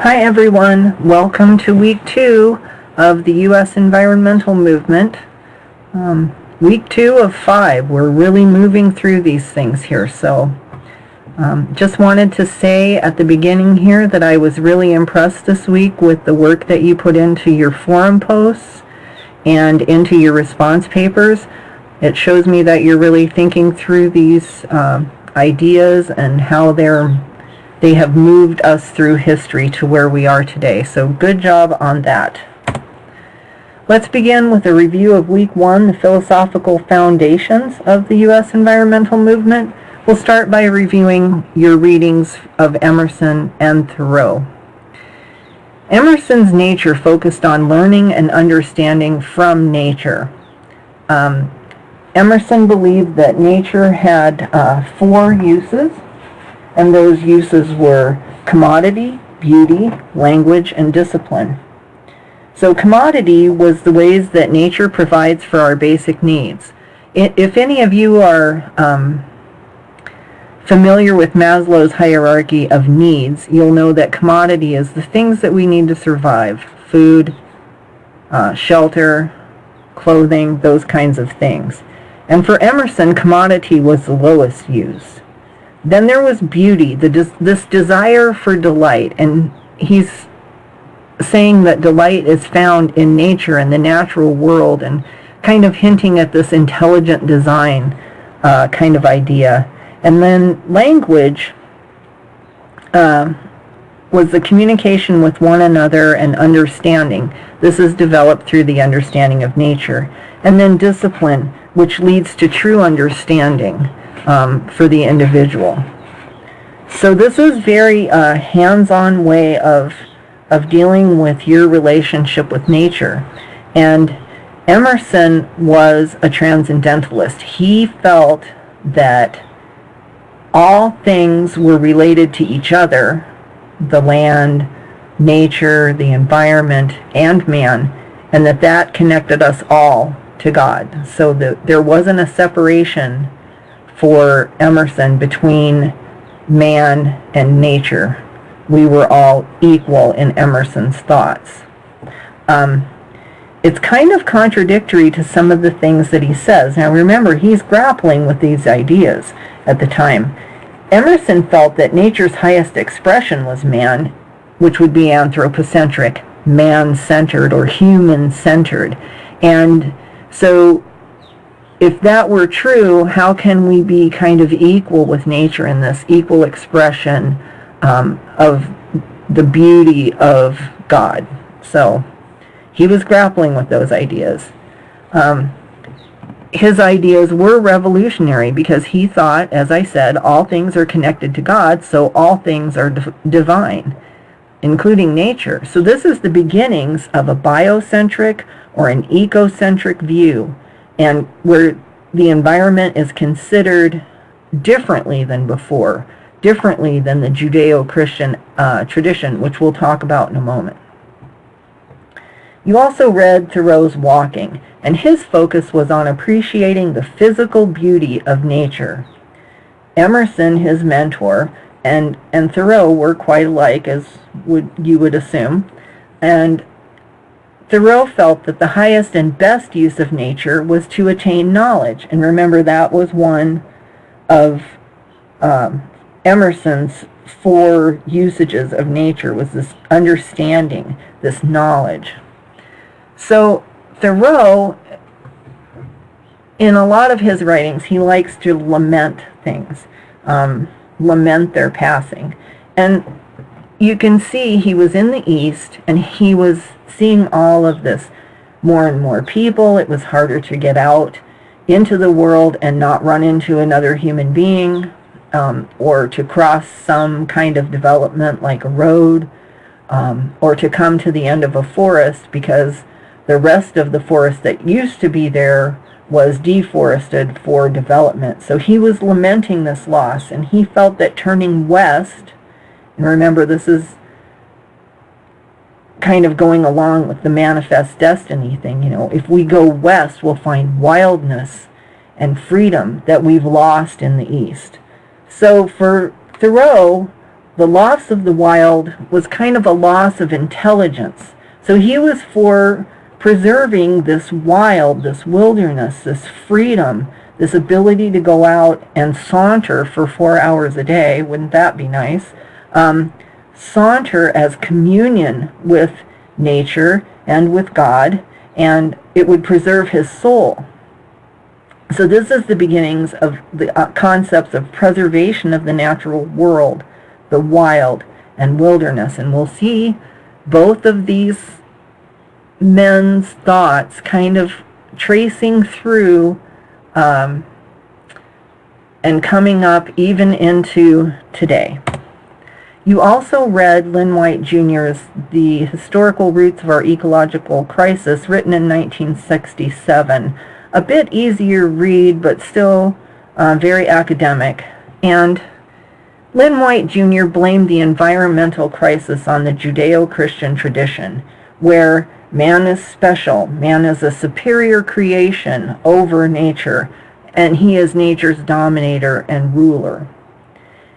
Hi everyone, welcome to week 2 of the U.S. environmental movement. Week 2 of 5, we're really moving through these things here, so just wanted to say at the beginning here that I was really impressed this week with the work that you put into your forum posts and into your response papers. It shows me that you're really thinking through these ideas and how they have moved us through history to where we are today. So good job on that. Let's begin with a review of week 1, the philosophical foundations of the U.S. environmental movement. We'll start by reviewing your readings of Emerson and Thoreau. Emerson's nature focused on learning and understanding from nature. Emerson believed that nature had 4 uses, and those uses were commodity, beauty, language, and discipline. So commodity was the ways that nature provides for our basic needs. If any of you are familiar with Maslow's hierarchy of needs, you'll know that commodity is the things that we need to survive: food, shelter, clothing, those kinds of things. And for Emerson, commodity was the lowest use. Then there was beauty, this desire for delight, and he's saying that delight is found in nature and the natural world, and kind of hinting at this intelligent design kind of idea. And then language was the communication with one another and understanding. This is developed through the understanding of nature. And then discipline, which leads to true understanding for the individual. So this is very hands-on way of dealing with your relationship with nature. And Emerson was a transcendentalist. He felt that all things were related to each other: the land, nature, the environment, and man, and that connected us all to God. So there wasn't a separation for Emerson between man and nature. We were all equal in Emerson's thoughts. It's kind of contradictory to some of the things that he says. Now remember, he's grappling with these ideas at the time. Emerson felt that nature's highest expression was man, which would be anthropocentric, man-centered or human-centered. And so if that were true, how can we be kind of equal with nature in this equal expression of the beauty of God? So he was grappling with those ideas. His ideas were revolutionary because he thought, as I said, all things are connected to God, so all things are divine, including nature. So this is the beginnings of a biocentric or an ecocentric view, and where the environment is considered differently than before, differently than the Judeo-Christian tradition, which we'll talk about in a moment. You also read Thoreau's Walking, and his focus was on appreciating the physical beauty of nature. Emerson, his mentor, and Thoreau were quite alike, as you would assume, and Thoreau felt that the highest and best use of nature was to attain knowledge. And remember, that was one of Emerson's 4 usages of nature, was this understanding, this knowledge. So Thoreau, in a lot of his writings, he likes to lament things, lament their passing. And you can see he was in the East, and he was seeing all of this, more and more people. It was harder to get out into the world and not run into another human being, or to cross some kind of development like a road, or to come to the end of a forest, because the rest of the forest that used to be there was deforested for development. So he was lamenting this loss, and he felt that turning west, and remember, this is kind of going along with the manifest destiny thing, if we go west, we'll find wildness and freedom that we've lost in the East. So for Thoreau, the loss of the wild was kind of a loss of intelligence. So he was for preserving this wild, this wilderness, this freedom, this ability to go out and saunter for 4 hours a day. Wouldn't that be nice? Saunter as communion with nature and with God, and it would preserve his soul. So this is the beginnings of the concepts of preservation of the natural world, the wild and wilderness. And we'll see both of these men's thoughts kind of tracing through and coming up even into today. You also read Lynn White Jr.'s The Historical Roots of Our Ecological Crisis, written in 1967. A bit easier read, but still very academic. And Lynn White Jr. blamed the environmental crisis on the Judeo-Christian tradition, where man is special, man is a superior creation over nature, and he is nature's dominator and ruler.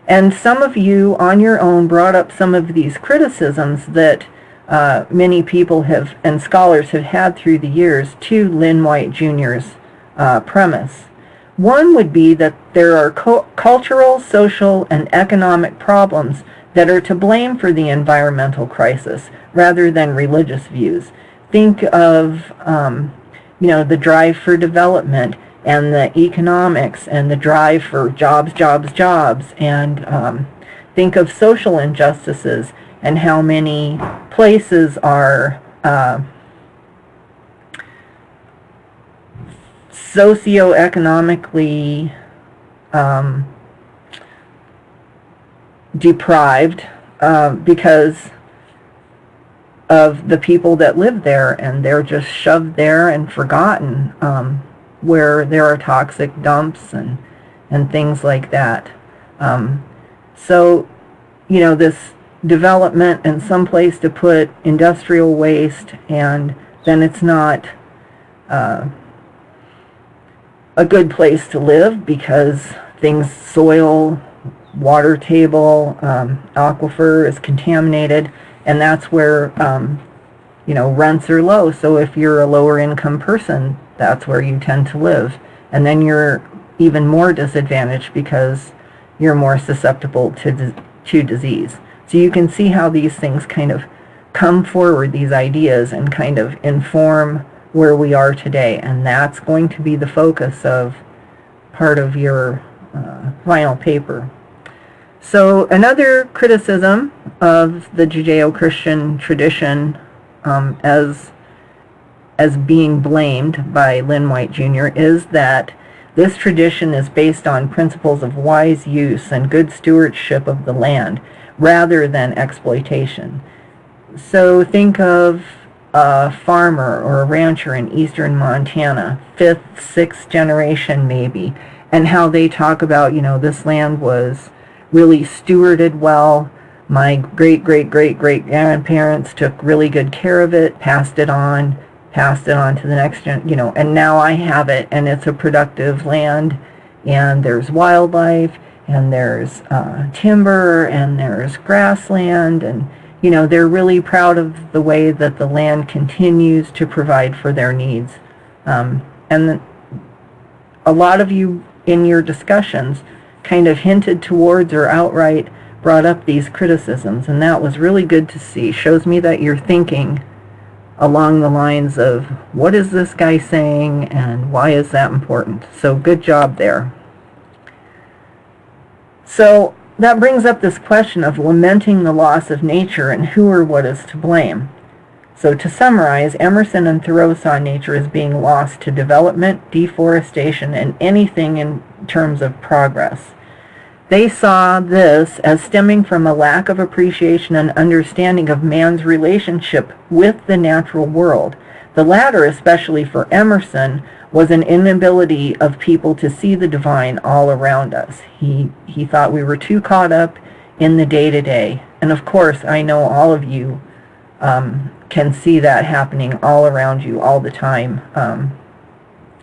And some of you on your own brought up some of these criticisms that many people have and scholars have had through the years to Lynn White Jr.'s premise. One would be that there are cultural, social, and economic problems that are to blame for the environmental crisis rather than religious views. Think of the drive for development and the economics and the drive for jobs, and think of social injustices and how many places are socioeconomically deprived because of the people that live there, and they're just shoved there and forgotten, where there are toxic dumps and things like that. So, this development and some place to put industrial waste, and then it's not a good place to live because soil, water table, aquifer is contaminated, and that's where, rents are low. So if you're a lower income person, that's where you tend to live. And then you're even more disadvantaged because you're more susceptible to disease. So you can see how these things kind of come forward, these ideas, and kind of inform where we are today. And that's going to be the focus of part of your final paper. So another criticism of the Judeo-Christian tradition as being blamed by Lynn White Jr. is that this tradition is based on principles of wise use and good stewardship of the land rather than exploitation. So think of a farmer or a rancher in eastern Montana, 5th, 6th generation maybe, and how they talk about, this land was really stewarded well. My great-great-great-great-grandparents took really good care of it, passed it on to the next and now I have it, and it's a productive land, and there's wildlife, and there's timber, and there's grassland, and they're really proud of the way that the land continues to provide for their needs. And a lot of you in your discussions kind of hinted towards or outright brought up these criticisms, and that was really good to see. Shows me that you're thinking along the lines of, what is this guy saying and why is that important? So good job there. So that brings up this question of lamenting the loss of nature and who or what is to blame. So to summarize, Emerson and Thoreau saw nature as being lost to development, deforestation, and anything in terms of progress. They saw this as stemming from a lack of appreciation and understanding of man's relationship with the natural world. The latter, especially for Emerson, was an inability of people to see the divine all around us. He thought we were too caught up in the day-to-day. And of course, I know all of you can see that happening all around you all the time,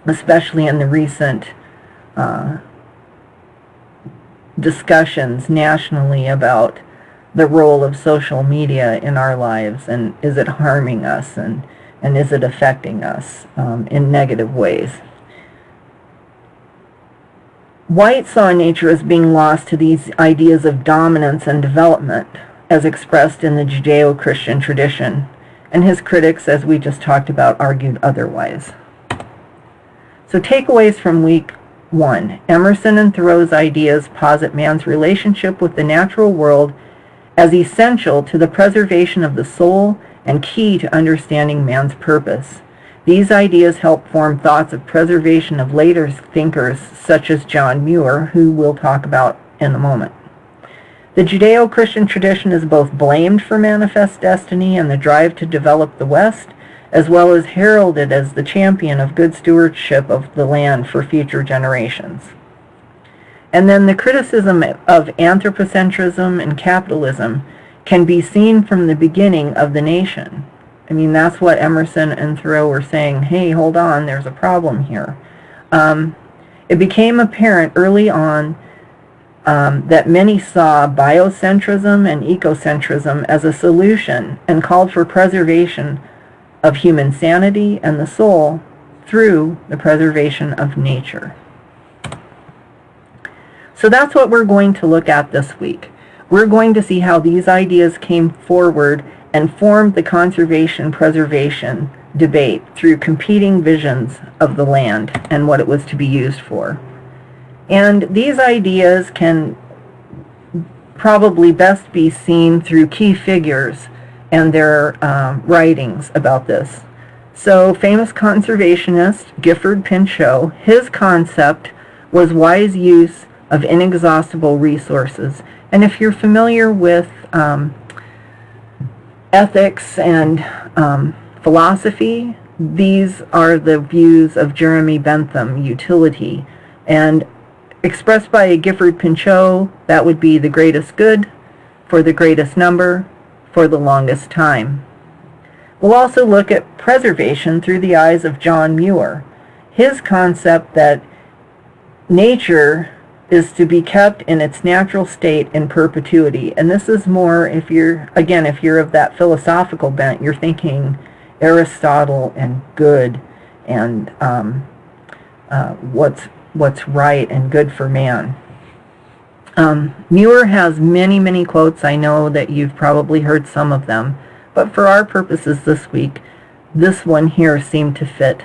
especially in the recent discussions nationally about the role of social media in our lives, and is it harming us, and is it affecting us in negative ways. White saw nature as being lost to these ideas of dominance and development as expressed in the Judeo-Christian tradition, and his critics, as we just talked about, argued otherwise. So takeaways from week 1. Emerson and Thoreau's ideas posit man's relationship with the natural world as essential to the preservation of the soul and key to understanding man's purpose. These ideas help form thoughts of preservation of later thinkers such as John Muir, who we'll talk about in a moment. The Judeo-Christian tradition is both blamed for manifest destiny and the drive to develop the West, as well as heralded as the champion of good stewardship of the land for future generations. And then the criticism of anthropocentrism and capitalism can be seen from the beginning of the nation. I mean, that's what Emerson and Thoreau were saying, hey, hold on, there's a problem here. It became apparent early on that many saw biocentrism and ecocentrism as a solution and called for preservation of human sanity and the soul through the preservation of nature. So that's what we're going to look at this week. We're going to see how these ideas came forward and formed the conservation-preservation debate through competing visions of the land and what it was to be used for. And these ideas can probably best be seen through key figures and their writings about this. So famous conservationist Gifford Pinchot, his concept was wise use of inexhaustible resources. And if you're familiar with ethics and philosophy, these are the views of Jeremy Bentham, utility. And expressed by Gifford Pinchot, that would be the greatest good for the greatest number for the longest time. We'll also look at preservation through the eyes of John Muir. His concept that nature is to be kept in its natural state in perpetuity. And this is more, if you're of that philosophical bent, you're thinking Aristotle and good and what's right and good for man. Muir has many, many quotes. I know that you've probably heard some of them, but for our purposes this week, this one here seemed to fit.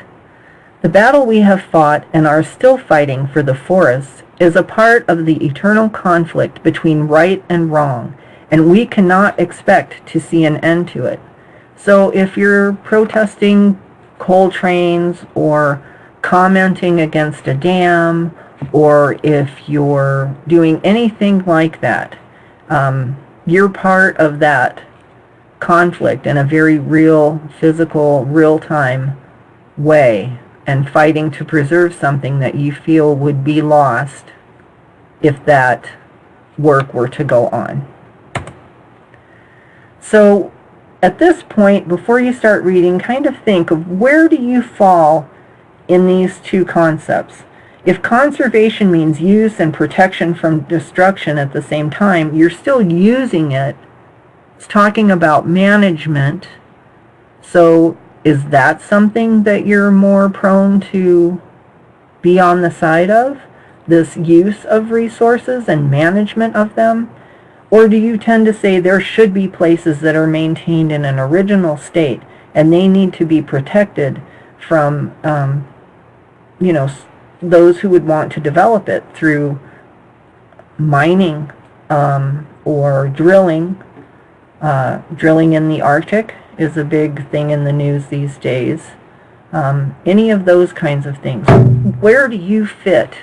The battle we have fought and are still fighting for the forests is a part of the eternal conflict between right and wrong, and we cannot expect to see an end to it. So if you're protesting coal trains or commenting against a dam, or if you're doing anything like that, you're part of that conflict in a very real, physical, real-time way, and fighting to preserve something that you feel would be lost if that work were to go on. So at this point, before you start reading, kind of think of where do you fall in these two concepts. If conservation means use and protection from destruction at the same time, you're still using it. It's talking about management. So is that something that you're more prone to be on the side of? This use of resources and management of them? Or do you tend to say there should be places that are maintained in an original state and they need to be protected from those who would want to develop it through mining or drilling. Drilling in the Arctic is a big thing in the news these days. Any of those kinds of things. Where do you fit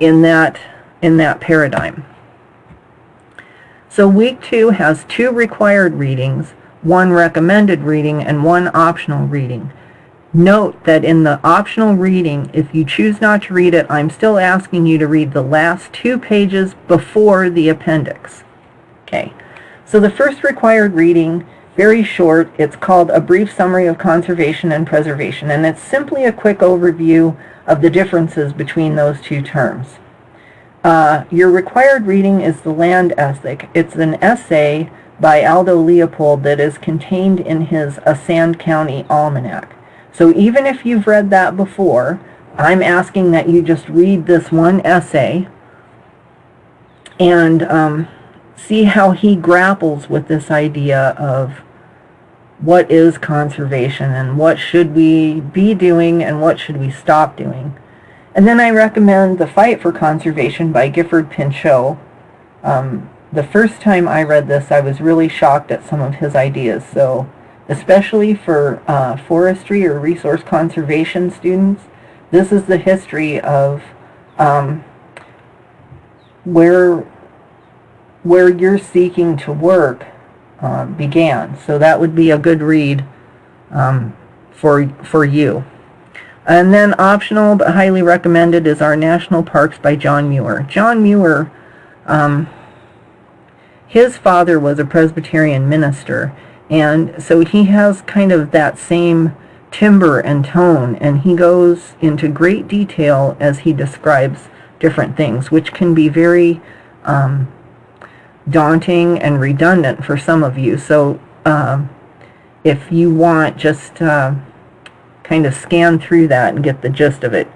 in that paradigm? So week 2 has 2 required readings, 1 recommended reading, and 1 optional reading. Note that in the optional reading, if you choose not to read it, I'm still asking you to read the last 2 pages before the appendix. Okay, so the first required reading, very short, it's called A Brief Summary of Conservation and Preservation, and it's simply a quick overview of the differences between those 2 terms. Your required reading is The Land Ethic. It's an essay by Aldo Leopold that is contained in his A Sand County Almanac. So even if you've read that before, I'm asking that you just read this one essay and see how he grapples with this idea of what is conservation and what should we be doing and what should we stop doing. And then I recommend The Fight for Conservation by Gifford Pinchot. The first time I read this, I was really shocked at some of his ideas. So especially for forestry or resource conservation students, this is the history of where you're seeking to work began. So that would be a good read for you. And then optional but highly recommended is Our National Parks by John Muir. John Muir, his father was a Presbyterian minister, and so he has kind of that same timbre and tone, and he goes into great detail as he describes different things, which can be very daunting and redundant for some of you. So if you want, just kind of scan through that and get the gist of it.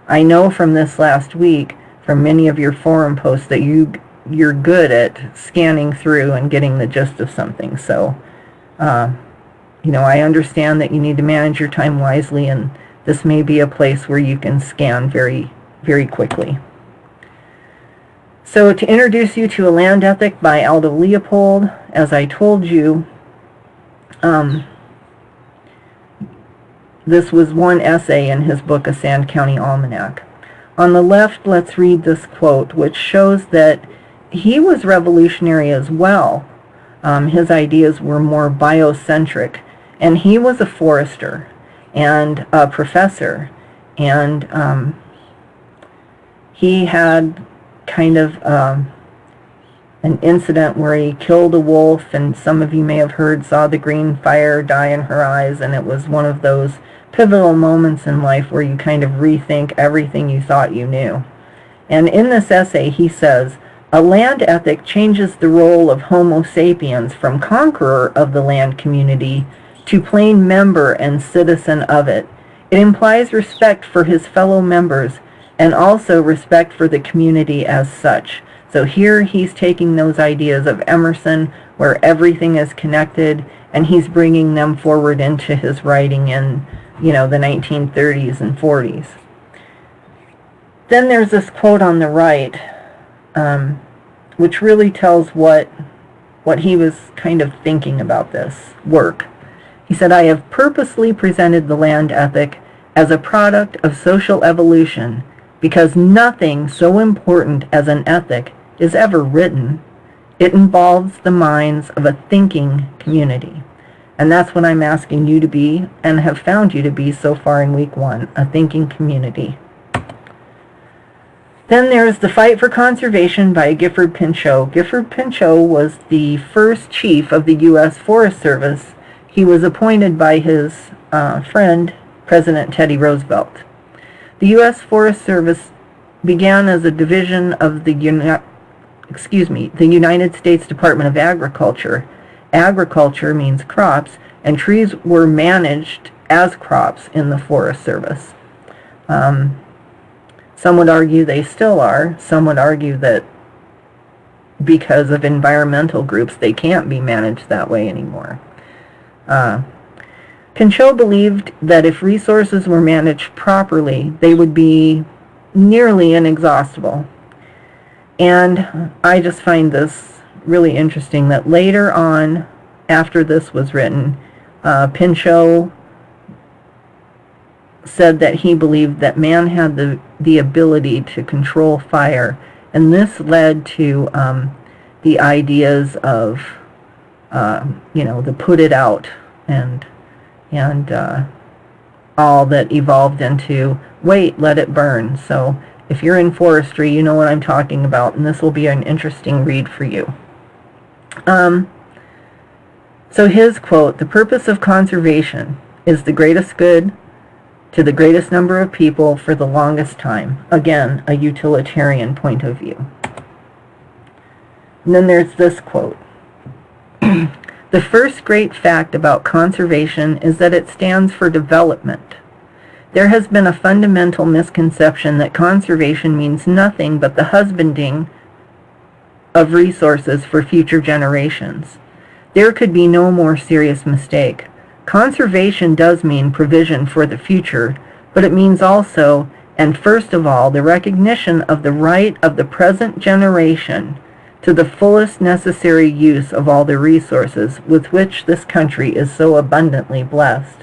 I know from this last week, from many of your forum posts, that you're good at scanning through and getting the gist of something. So, I understand that you need to manage your time wisely, and this may be a place where you can scan very, very quickly. So to introduce you to A Land Ethic by Aldo Leopold, as I told you, this was one essay in his book, A Sand County Almanac. On the left, let's read this quote, which shows that he was revolutionary as well. His ideas were more biocentric, and he was a forester and a professor, and he had kind of an incident where he killed a wolf, and some of you may have heard, saw the green fire die in her eyes, and it was one of those pivotal moments in life where you kind of rethink everything you thought you knew. And in this essay he says, "A land ethic changes the role of Homo sapiens from conqueror of the land community to plain member and citizen of it. It implies respect for his fellow members and also respect for the community as such." So here he's taking those ideas of Emerson, where everything is connected, and he's bringing them forward into his writing in, the 1930s and 40s. Then there's this quote on the right, which really tells what he was kind of thinking about this work. He said, "I have purposely presented the land ethic as a product of social evolution because nothing so important as an ethic is ever written. It involves the minds of a thinking community." And that's what I'm asking you to be, and have found you to be so far in week 1, a thinking community. Then there's The Fight for Conservation by Gifford Pinchot. Gifford Pinchot was the first chief of the U.S. Forest Service. He was appointed by his friend, President Teddy Roosevelt. The U.S. Forest Service began as a division of the United States Department of Agriculture. Agriculture means crops, and trees were managed as crops in the Forest Service. Some would argue they still are. Some would argue that because of environmental groups, they can't be managed that way anymore. Pinchot believed that if resources were managed properly, they would be nearly inexhaustible. And I just find this really interesting that later on, after this was written, Pinchot said that he believed that man had the ability to control fire, and this led to the ideas of the put it out and all that evolved into wait, let it burn. So if you're in forestry, you know what I'm talking about, and this will be an interesting read for you. So his quote, "The purpose of conservation is the greatest good to the greatest number of people for the longest time. Again, a utilitarian point of view. And then there's this quote. The first great fact about conservation is that it stands for development. There has been a fundamental misconception that conservation means nothing but the husbanding of resources for future generations. There could be no more serious mistake. Conservation does mean provision for the future, but it means also, and first of all, the recognition of the right of the present generation to the fullest necessary use of all the resources with which this country is so abundantly blessed.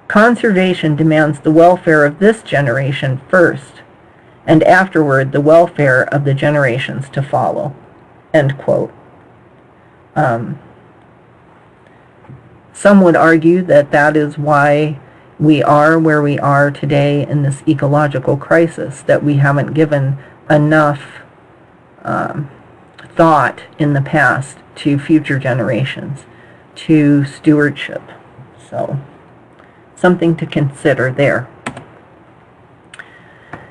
Conservation demands the welfare of this generation first, and afterward the welfare of the generations to follow. End quote. Some would argue that that is why we are where we are today in this ecological crisis, that we haven't given enough thought in the past to future generations, to stewardship. So, something to consider there.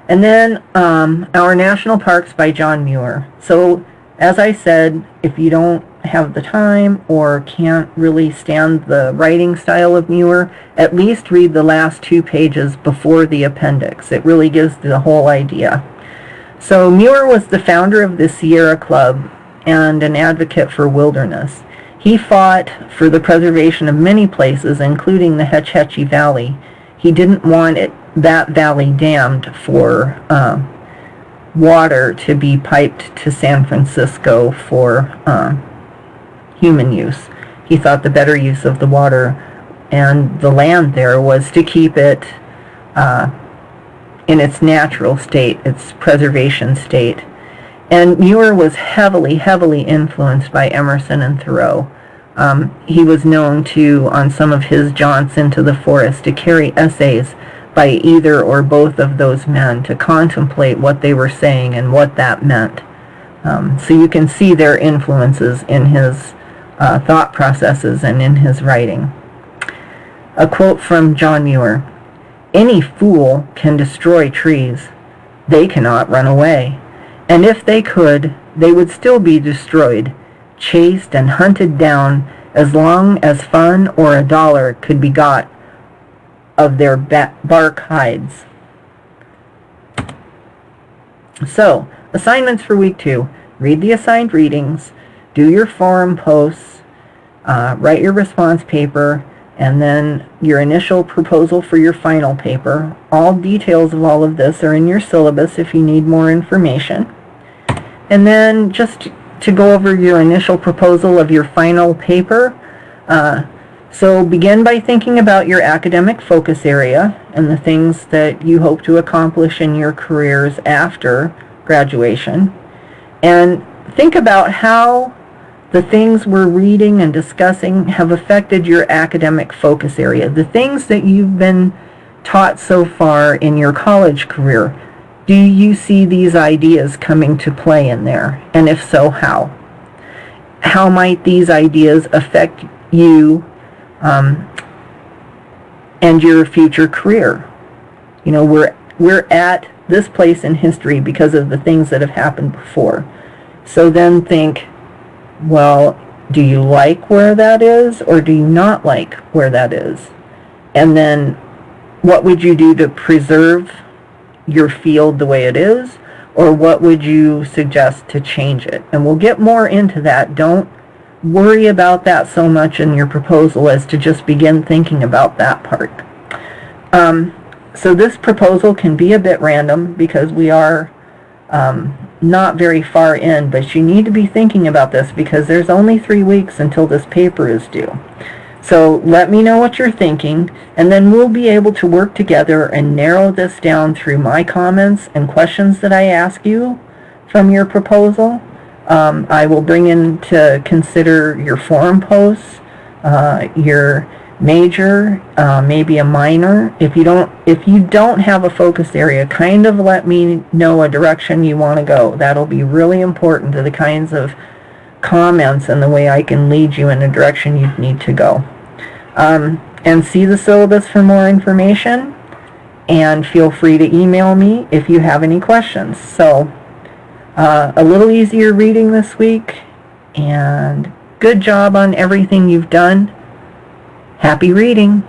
And then Our National Parks by John Muir. So, as I said, if you don't have the time or can't really stand the writing style of Muir, at least read the last 2 pages before the appendix. It really gives the whole idea. So Muir was the founder of the Sierra Club and an advocate for wilderness. He fought for the preservation of many places, including the Hetch Hetchy Valley. He didn't want that valley dammed for water to be piped to San Francisco for human use. He thought the better use of the water and the land there was to keep it in its natural state, its preservation state. And Muir was heavily, heavily influenced by Emerson and Thoreau. He was known to, on some of his jaunts into the forest, to carry essays by either or both of those men to contemplate what they were saying and what that meant. So you can see their influences in his thought processes and in his writing. A quote from John Muir: "Any fool can destroy trees. They cannot run away. And if they could, they would still be destroyed, chased and hunted down as long as fun or a dollar could be got of their bark hides." So, assignments for week 2. Read the assigned readings, do your forum posts, write your response paper, and then your initial proposal for your final paper. All details of all of this are in your syllabus if you need more information. And then just to go over your initial proposal of your final paper, so begin by thinking about your academic focus area and the things that you hope to accomplish in your careers after graduation. And think about how the things we're reading and discussing have affected your academic focus area, the things that you've been taught so far in your college career. Do you see these ideas coming to play in there? And if so, how? How might these ideas affect you and your future career? You know, we're at this place in history because of the things that have happened before. So then think, well, do you like where that is, or do you not like where that is? And then what would you do to preserve your field the way it is, or what would you suggest to change it? And we'll get more into that. Don't worry about that so much in your proposal as to just begin thinking about that part. So this proposal can be a bit random because we are not very far in, but you need to be thinking about this because there's only 3 weeks until this paper is due. So let me know what you're thinking, and then we'll be able to work together and narrow this down through my comments and questions that I ask you from your proposal. I will bring in to consider your forum posts, your major, maybe a minor. If you don't have a focus area, kind of let me know a direction you want to go. That'll be really important to the kinds of comments and the way I can lead you in a direction you need to go. And see the syllabus for more information. And feel free to email me if you have any questions. So, a little easier reading this week, and good job on everything you've done. Happy reading.